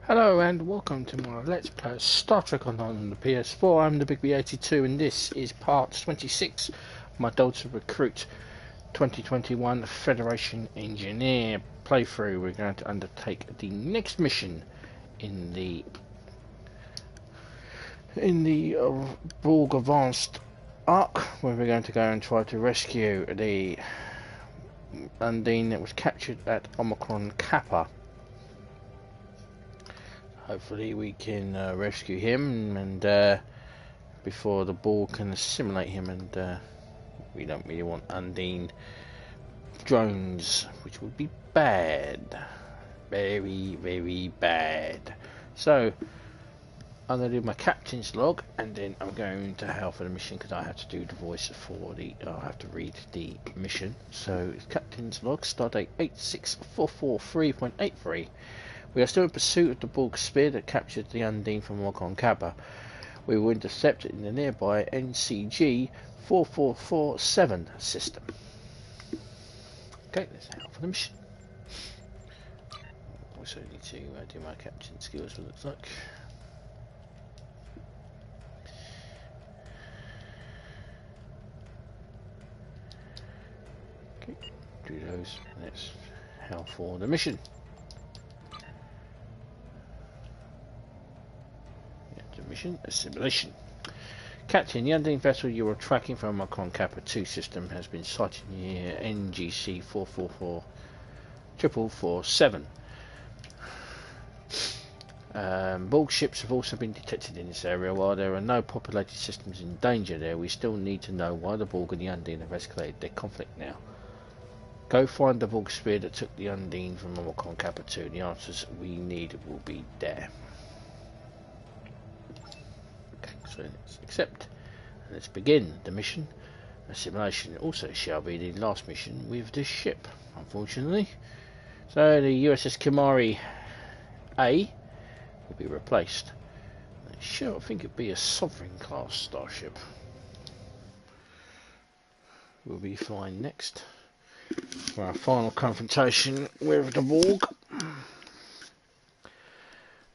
Hello and welcome to my Let's Play Star Trek Online on the PS4. I'm the Big B82 and this is part 26 of my Delta Recruit 2021 Federation Engineer playthrough. We're going to undertake the next mission in the Borg Advance arc, where we're going to go and try to rescue the Undine that was captured at Omicron Kappa. Hopefully we can rescue him and before the Borg can assimilate him, and we don't really want Undine drones, which would be bad. Very, very bad. So I'm going to do my captain's log and then I'm going to hell for the mission because I have to do the voice for the I have to read the mission. So it's captain's log, Stardate 86443.83. We are still in pursuit of the Borg sphere that captured the Undine from Omicron Kappa. We will intercept it in the nearby NCG-4447 System. Okay, let's head out for the mission. Also need to do my captain skills, what it looks like. Okay, do those. Let's head for the mission. Mission Assimilation. Captain, the Undine vessel you are tracking from Omicron Kappa 2 system has been sighted near NCG-4447. Borg ships have also been detected in this area. While there are no populated systems in danger there, we still need to know why the Borg and the Undine have escalated their conflict now. Go find the Borg sphere that took the Undine from Omicron Kappa 2. The answers we need will be there. So let's accept and let's begin the mission. Assimilation also shall be the last mission with this ship, unfortunately. So the USS Kimari A will be replaced. Sure, I think it'd be a Sovereign class starship. We'll be flying next for our final confrontation with the Borg.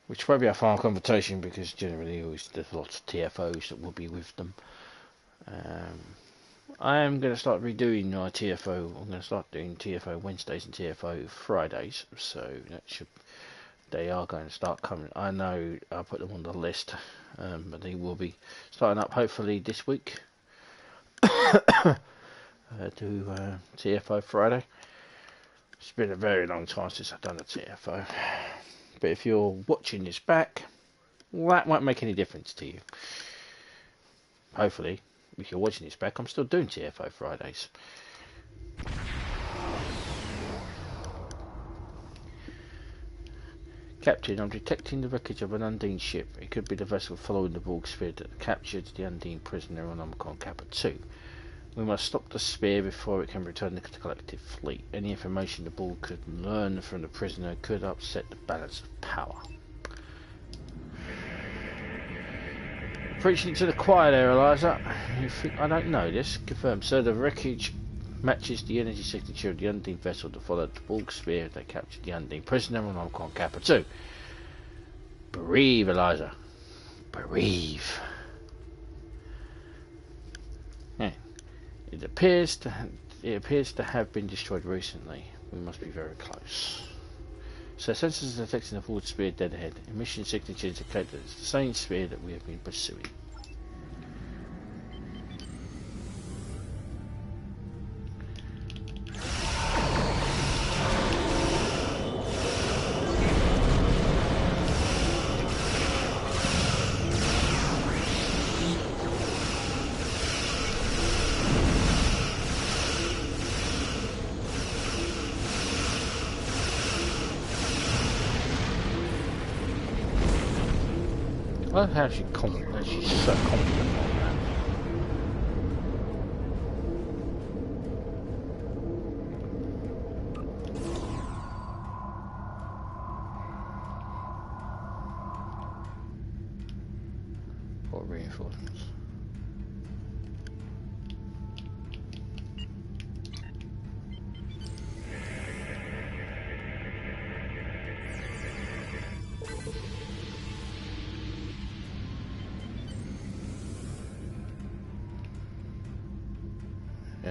Which won't be our final confrontation because generally there's lots of TFOs that will be with them. I am going to start redoing my TFO. I'm going to start doing TFO Wednesdays and TFO Fridays. So they are going to start coming. I know I'll put them on the list, but they will be starting up hopefully this week. To TFO Friday. It's been a very long time since I've done a TFO. But if you're watching this back, well, that won't make any difference to you. Hopefully, if you're watching this back, I'm still doing TFO Fridays. Captain, I'm detecting the wreckage of an Undine ship. It could be the vessel following the Borg sphere that captured the Undine prisoner on Omicron Kappa 2. We must stop the sphere before it can return to the collective fleet. Any information the Borg could learn from the prisoner could upset the balance of power. Preaching to the choir there, Eliza. You think I don't know this? Confirmed, sir. The wreckage matches the energy signature of the Undine vessel that followed the Borg sphere that captured the Undine prisoner on Omicron Kappa 2. Breathe, Eliza. Breathe. Yeah. It appears to have been destroyed recently. We must be very close. So sensors are detecting the forward sphere dead ahead. Emission signatures indicate that it's the same sphere that we have been pursuing. I love how she's so confident on that. For reinforcements.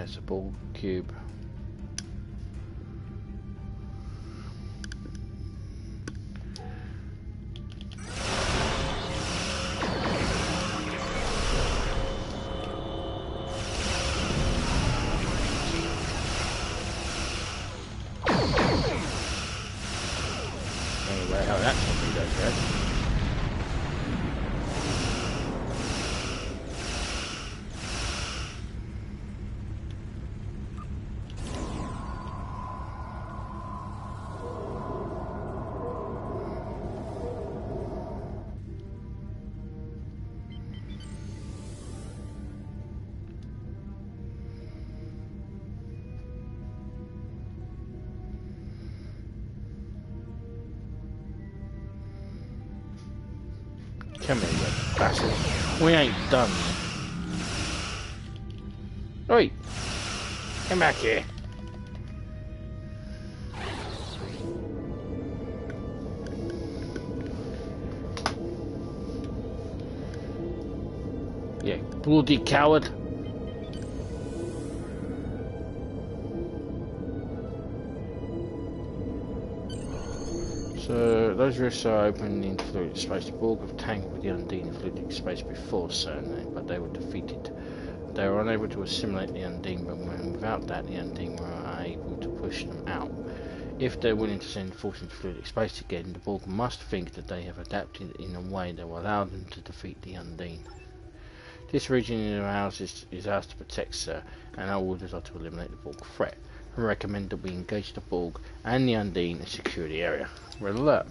there's the Borg cube. Anyway, how that torpedo goes. Come here, you bastard. We ain't done. Oi! Come back here. You bloody coward. So those rifts are open in fluid space. The Borg have tangled with the Undine in fluid space before, certainly, but they were defeated. They were unable to assimilate the Undine, but without that, the Undine were able to push them out. If they're willing to send force into fluid space again, the Borg must think that they have adapted in a way that will allow them to defeat the Undine. This region in our house is ours to protect, sir, and our orders are to eliminate the Borg threat. I recommend that we engage the Borg and the Undine and secure the area. Red alert.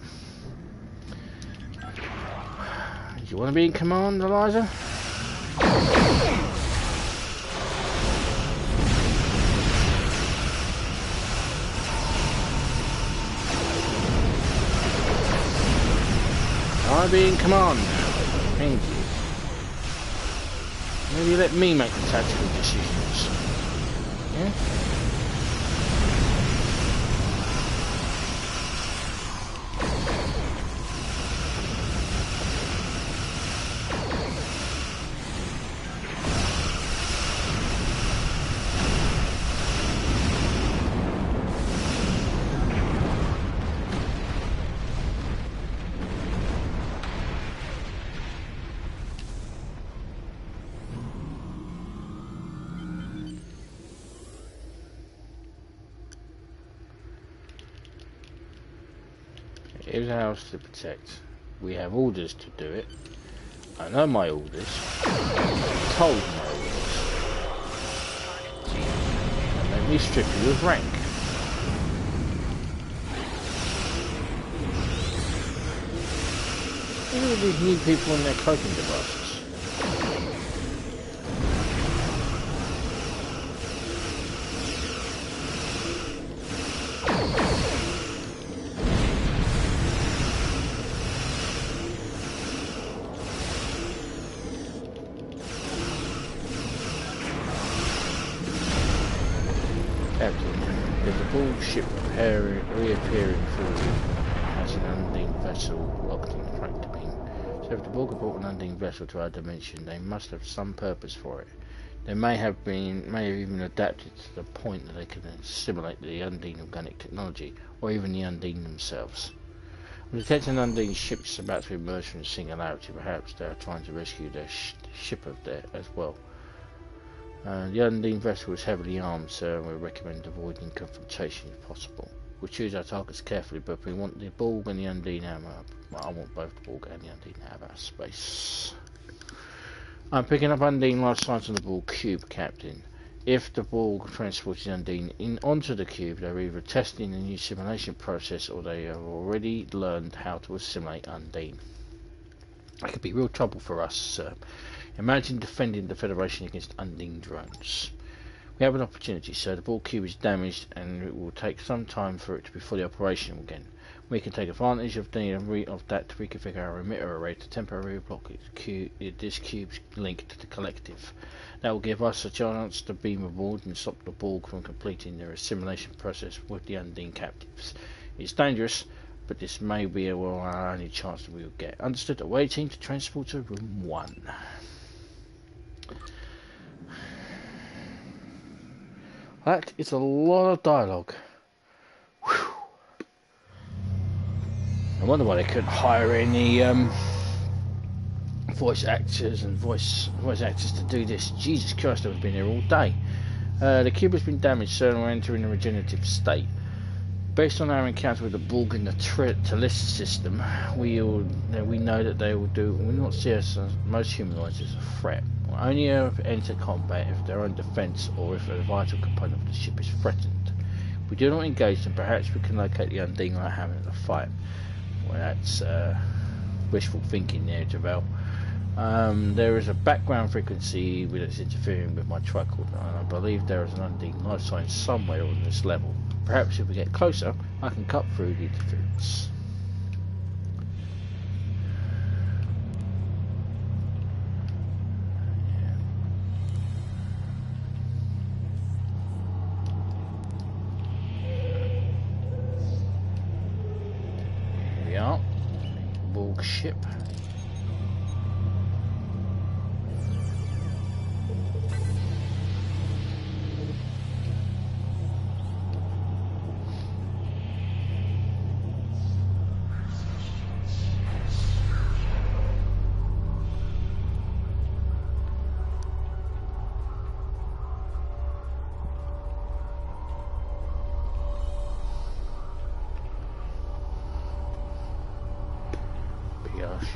Do you want to be in command, Eliza? I be in command now. Thank you. Maybe let me make the tactical decisions. Yeah? It is ours to protect. We have orders to do it. I know my orders. I'm told my orders. And let me strip you of rank. Look at these new people and their cloaking devices. Ship reappearing forward has an Undine vessel locked in tractor beam. So if the Borg brought an Undine vessel to our dimension, they must have some purpose for it. They may have even adapted to the point that they can assimilate the Undine organic technology, or even the Undine themselves. We detect an Undine ship about to emerge from the singularity. Perhaps they are trying to rescue their ship of there as well. The Undine vessel is heavily armed, sir, and we recommend avoiding confrontation if possible. We'll choose our targets carefully, but if we want the Borg and the Undine out, I want both the Borg and the Undine out of our space. I'm picking up Undine life signs on the Borg cube, Captain. If the Borg transported Undine onto the cube, they're either testing the new simulation process or they have already learned how to assimilate Undine. That could be real trouble for us, sir. Imagine defending the Federation against Undine drones. We have an opportunity, sir. The Borg cube is damaged and it will take some time for it to be fully operational again. We can take advantage of that to reconfigure our emitter array to temporarily block this cube's link to the collective. That will give us a chance to beam aboard and stop the Borg from completing their assimilation process with the Undine captives. It's dangerous, but this may be our only chance that we will get. Understood. Awaiting to transport to room 1. That is a lot of dialogue. Whew. I wonder why they couldn't hire any voice actors and voice actors to do this. Jesus Christ, I've been here all day. The cube has been damaged, so we're entering a regenerative state. Based on our encounter with the Borg and the Talist system, we know that they will not see us as most humanoids as a threat. We'll only ever enter combat if they're on defense or if a vital component of the ship is threatened. If we do not engage them, perhaps we can locate the Undine without having to fight. Well, that's wishful thinking there, Javel. There is a background frequency that's interfering with my tricorder, and I believe there is an Undine life sign somewhere on this level. Perhaps if we get closer, I can cut through the interference. Here we are, Borg ship.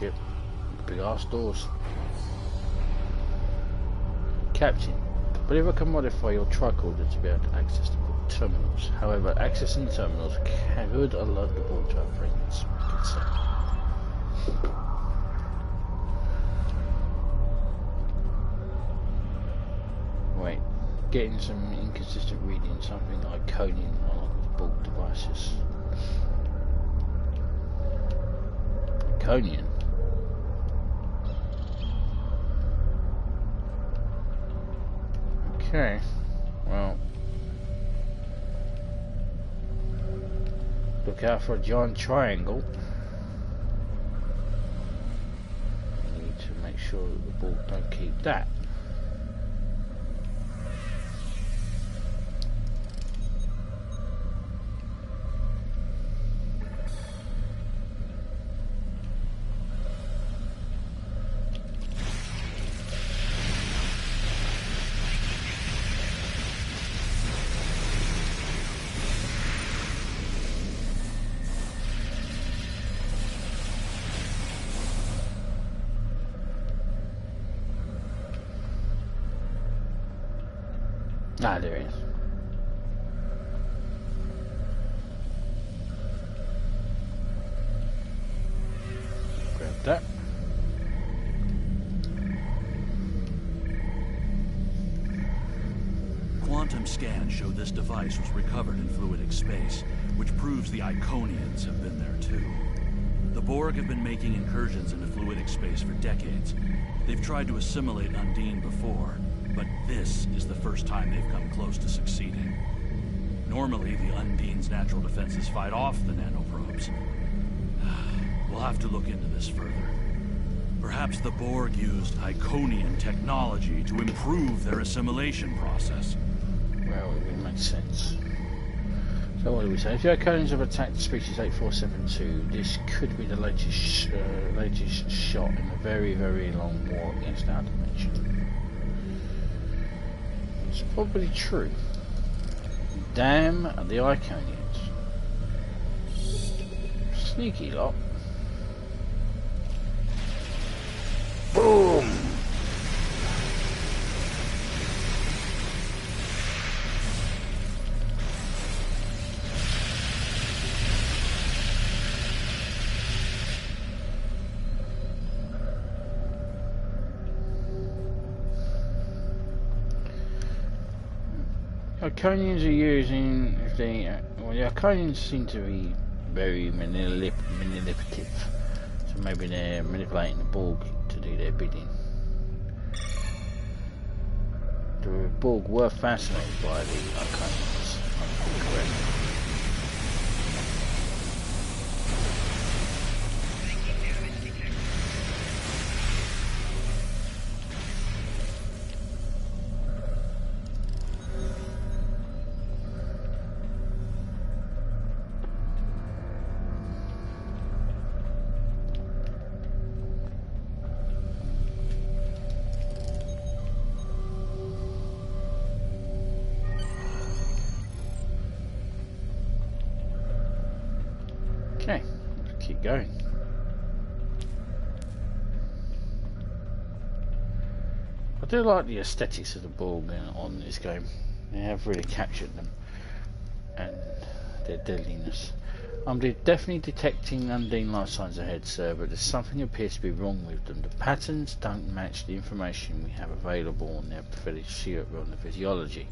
Ship, big ass doors. Captain, I believe I can modify your tricorder to be able to access the Borg terminals. However, accessing the terminals could alert the Borg to our presence. Wait, getting some inconsistent reading, something like coding on the Borg devices. Iconian. Okay, well, look out for a giant triangle. I need to make sure that the Borg don't keep that. Ah, there it is. Grab that. Quantum scans show this device was recovered in fluidic space, which proves the Iconians have been there too. The Borg have been making incursions into fluidic space for decades. They've tried to assimilate Undine before, but this is the first time they've come close to succeeding. Normally, the Undine's natural defenses fight off the nanoprobes. We'll have to look into this further. Perhaps the Borg used Iconian technology to improve their assimilation process. Well, it would make sense. So what do we say? If the Iconians have attacked species 8472, this could be the latest shot in a very, very long war against our dimension. It's probably true. Damn the Iconians. Sneaky lot. Boom! Iconians are using, the Iconians seem to be very manipulative, so maybe they're manipulating the Borg to do their bidding. The Borg were fascinated by the Iconians, I'm correct. Okay, let's keep going. I do like the aesthetics of the Borg on this game. They have really captured them and their deadliness. I'm definitely detecting Undine life signs ahead, sir, but there's something appears to be wrong with them. The patterns don't match the information we have available on their physiology.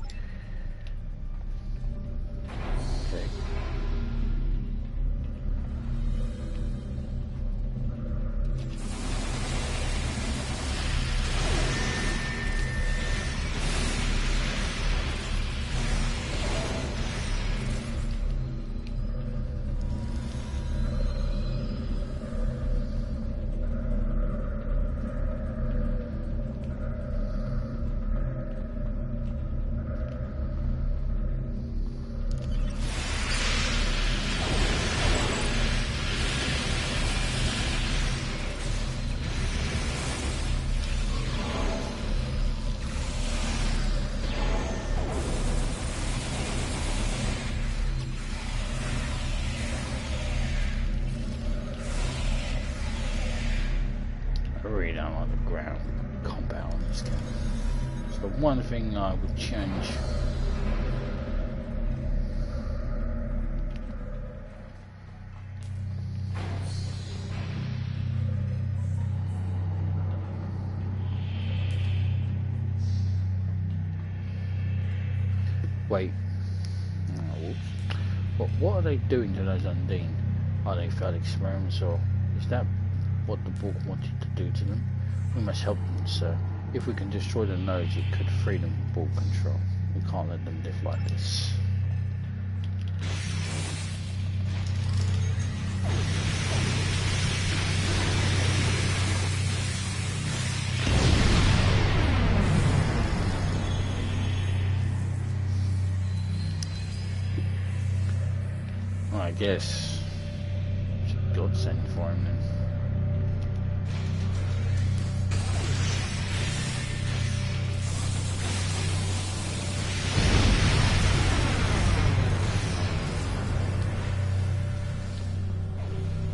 Okay. One thing I would change. Wait. What are they doing to those Undine? Are they failed experiments, or is that what the Borg wanted to do to them? We must help them, sir. If we can destroy the nodes, it could free them from Borg control. We can't let them live like this. Well, I guess it's a godsend for him then.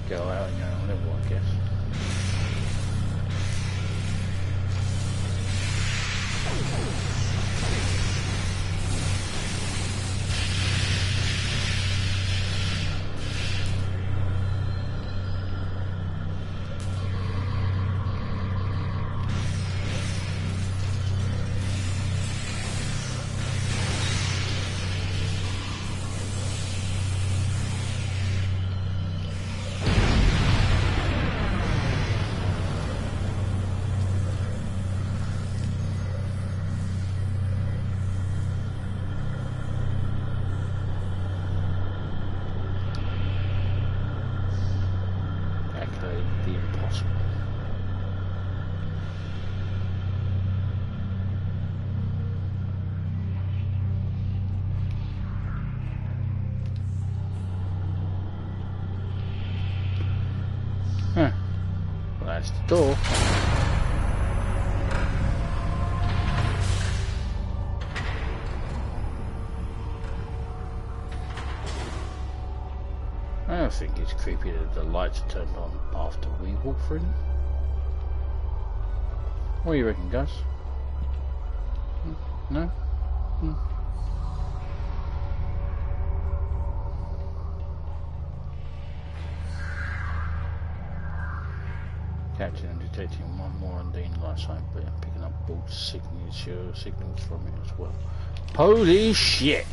Go out in your own level, I guess. That's the door. I don't think it's creepy that the lights are turned on after we walk through them. What do you reckon, Gus? No? Captain and detecting one more Undine light sign, but I'm picking up Borg signals from it as well. Holy shit!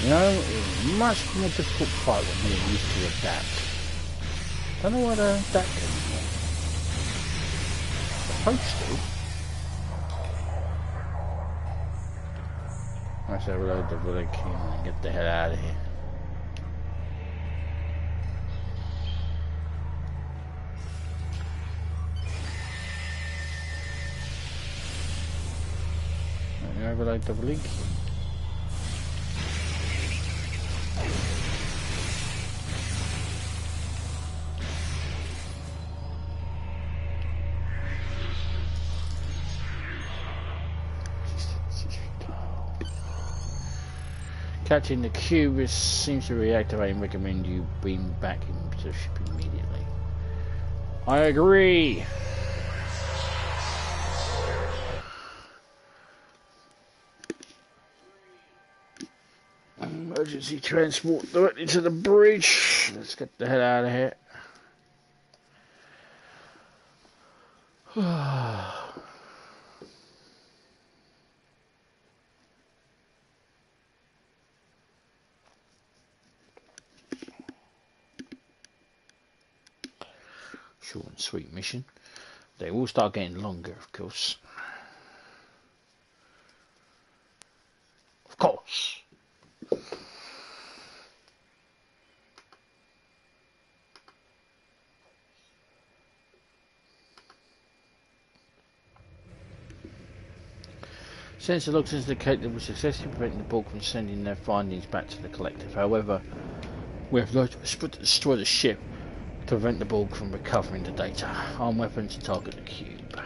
You know, it's a much more difficult fight when you're used to adapt. Don't know where that came from. supposed to. Let's overload the bullet and get the hell out of here. Let me overload the bullet. Catching the cube seems to reactivate and recommend you beam back into the ship immediately. I agree! Emergency transport directly to the bridge. Let's get the hell out of here. Short and sweet mission. They will start getting longer, of course. Of course. Sensor logs indicate that we successfully prevented the Borg from sending their findings back to the collective. However, we have no choice but to destroy the ship to prevent the Borg from recovering the data. Arm weapons to target the cube.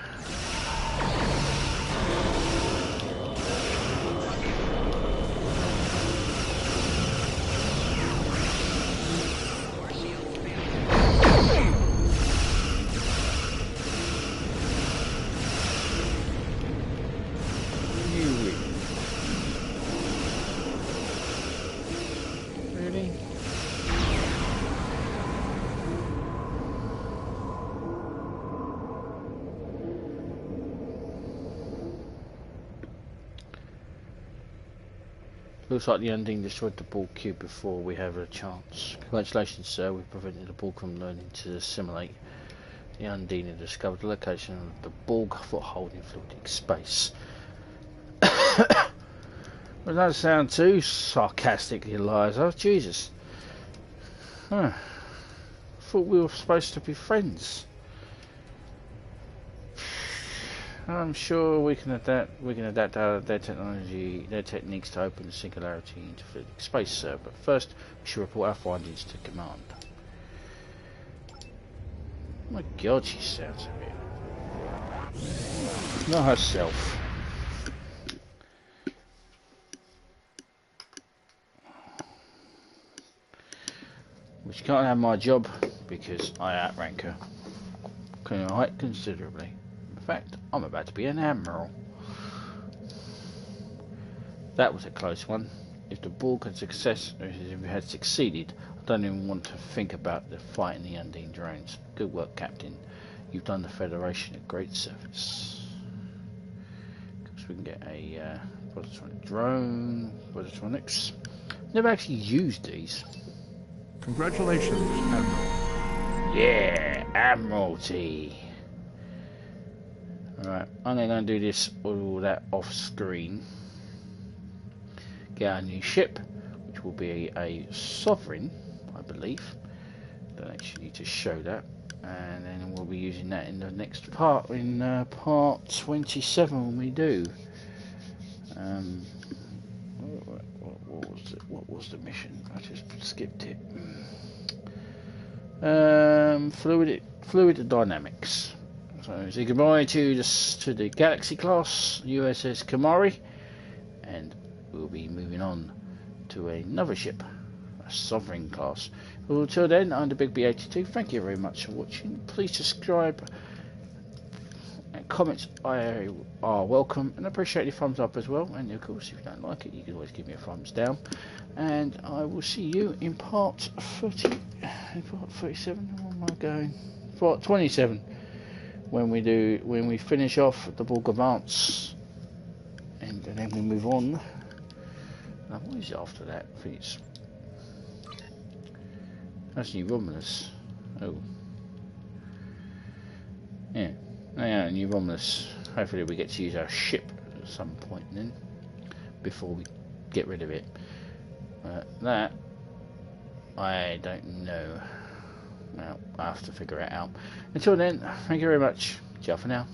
Looks like the Undine destroyed the Borg cube before we have a chance. Congratulations, sir. We prevented the Borg from learning to assimilate. The Undine had discovered the location of the Borg foothold in fluidic space. Well, don't sound too sarcastic, Eliza. Jesus. Huh. I thought we were supposed to be friends. I'm sure we can adapt. We can adapt their technology, their techniques to open the singularity into fluidic space, sir. But first, we should report our findings to command. Oh my God, she sounds a bit not herself. Which can't have my job because I outrank her quite considerably. In fact, I'm about to be an admiral. That was a close one. If the Borg had succeeded, I don't even want to think about the fighting the Undine drones. Good work, Captain. You've done the Federation a great service. Because we can get a positronic drone, positronics. Never actually used these. Congratulations, Admiral. Yeah, Admiralty. Alright, I'm going to do this all that off screen. Get our new ship, which will be a Sovereign, I believe. Don't actually need to show that. And then we'll be using that in the next part, in part 27 when we do. What was the mission? I just skipped it. Fluid dynamics. So say goodbye to the Galaxy class USS Kamari, and we'll be moving on to another ship, a Sovereign class. Well, until then, I'm the Big B82. Thank you very much for watching. Please subscribe. Comments are welcome, and I appreciate your thumbs up as well. And of course, if you don't like it, you can always give me a thumbs down. And I will see you in part 30, in part 37. Where am I going? Part 27, when we finish off the Borg Advance, and then we move on. Now, what is it after that? I think it's actually Romulus. Oh, yeah. out in New Romulus. Hopefully we get to use our ship at some point then, before we get rid of it. That, I don't know. Well, I'll have to figure it out. Until then, thank you very much. Ciao for now.